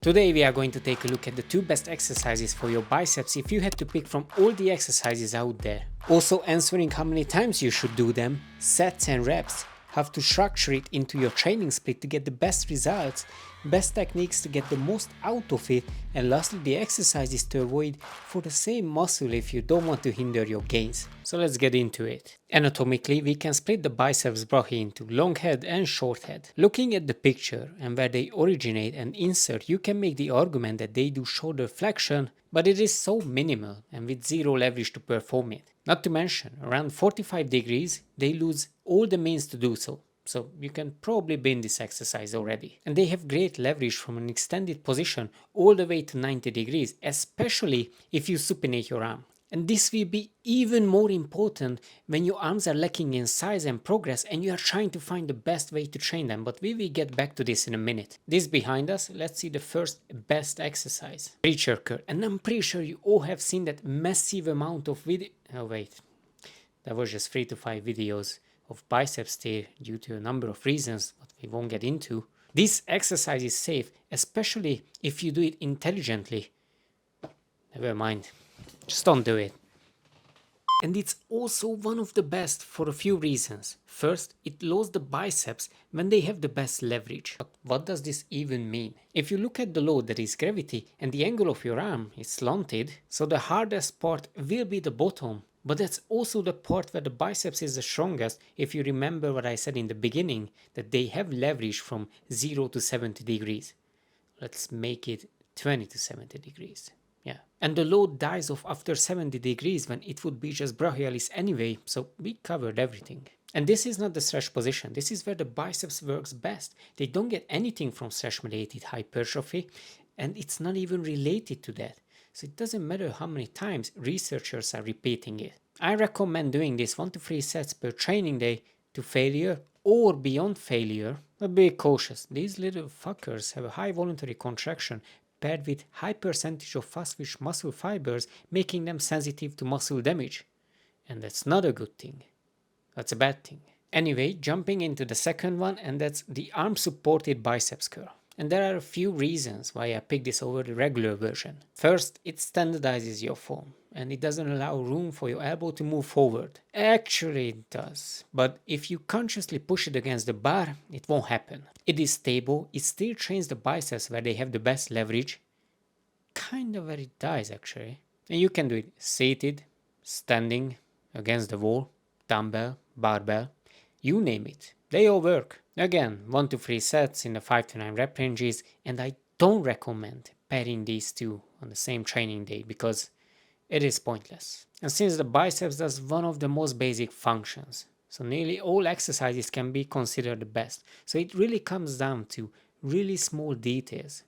Today we are going to take a look at the 2 best exercises for your biceps if you had to pick from all the exercises out there. Also answering how many times you should do them, sets and reps, how to structure it into your training split to get the best results, best techniques to get the most out of it, and lastly the exercises to avoid for the same muscle if you don't want to hinder your gains. So let's get into it. Anatomically, we can split the biceps brachii into long head and short head. Looking at the picture and where they originate and insert, you can make the argument that they do shoulder flexion, but it is so minimal and with zero leverage to perform it. Not to mention, around 45 degrees, they lose all the means to do so. So you can probably bin this exercise already. And they have great leverage from an extended position all the way to 90 degrees, especially if you supinate your arm. And this will be even more important when your arms are lacking in size and progress and you are trying to find the best way to train them, but we will get back to this in a minute. This behind us, let's see the first best exercise. Preacher curl. And I'm pretty sure you all have seen that massive amount of video. Oh wait, that was just 3 to 5 videos of biceps tear due to a number of reasons, but we won't get into. This exercise is safe, especially if you do it intelligently. Never mind. Just don't do it. And it's also one of the best for a few reasons. First, it lowers the biceps when they have the best leverage. But what does this even mean? If you look at the load, there is gravity and the angle of your arm is slanted, so the hardest part will be the bottom. But that's also the part where the biceps is the strongest if you remember what I said in the beginning, that they have leverage from 0 to 70 degrees. Let's make it 20 to 70 degrees. Yeah. And the load dies off after 70 degrees when it would be just brachialis anyway, so we covered everything. And this is not the stretch position, this is where the biceps works best. They don't get anything from stretch-mediated hypertrophy, and it's not even related to that. So it doesn't matter how many times researchers are repeating it. I recommend doing this 1 to 3 sets per training day to failure or beyond failure, but be cautious. These little fuckers have a high voluntary contraction paired with high percentage of fast-twitch muscle fibers, making them sensitive to muscle damage. And that's not a good thing. That's a bad thing. Anyway, jumping into the second one, and that's the arm-supported biceps curl. And there are a few reasons why I picked this over the regular version. First, it standardizes your form, and it doesn't allow room for your elbow to move forward. Actually, it does. But if you consciously push it against the bar, it won't happen. It is stable, it still trains the biceps where they have the best leverage. Kind of where it dies, actually. And you can do it seated, standing, against the wall, dumbbell, barbell, you name it. They all work. Again, 1 to 3 sets in the 5 to 9 rep ranges, and I don't recommend pairing these two on the same training day because it is pointless. And since the biceps does one of the most basic functions, so nearly all exercises can be considered the best. So it really comes down to really small details,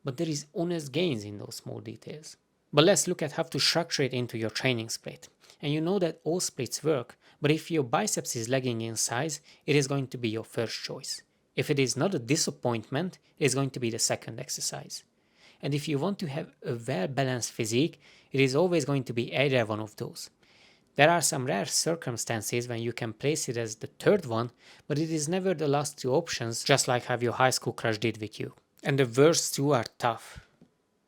but there is honest gains in those small details. But let's look at how to structure it into your training split. And you know that all splits work, but if your biceps is lagging in size, it is going to be your first choice. If it is not a disappointment, it is going to be the second exercise. And if you want to have a well-balanced physique, it is always going to be either one of those. There are some rare circumstances when you can place it as the third one, but it is never the last 2 options, just like how your high school crush did with you. And the worst 2 are tough.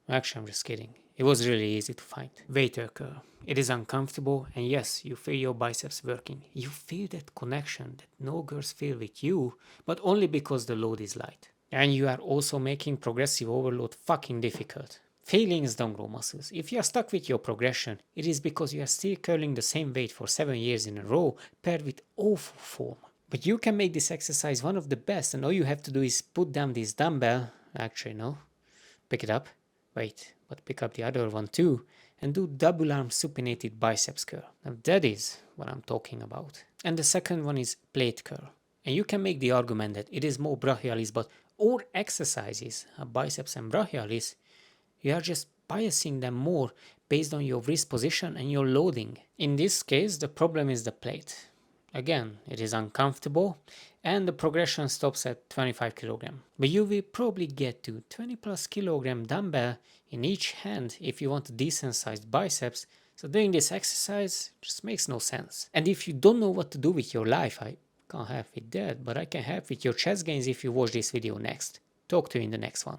Actually, I'm just kidding. It was really easy to find. Waiter curl. It is uncomfortable, and yes, you feel your biceps working. You feel that connection that no girls feel with you, but only because the load is light. And you are also making progressive overload fucking difficult. Feelings don't grow muscles. If you are stuck with your progression, it is because you are still curling the same weight for 7 years in a row, paired with awful form. But you can make this exercise one of the best, and all you have to do is put down this dumbbell. Actually, no. Pick it up. Wait, but pick up the other one too, and do double arm supinated biceps curl. Now that is what I'm talking about. And the second one is plate curl. And you can make the argument that it is more brachialis, but all exercises are biceps and brachialis. You are just biasing them more based on your wrist position and your loading. In this case, the problem is the plate. Again, it is uncomfortable and the progression stops at 25 kg. But you will probably get to 20 plus kilogram dumbbell in each hand if you want a decent sized biceps. So doing this exercise just makes no sense. And if you don't know what to do with your life, I can't help with that, but I can help with your chest gains if you watch this video next. Talk to you in the next one.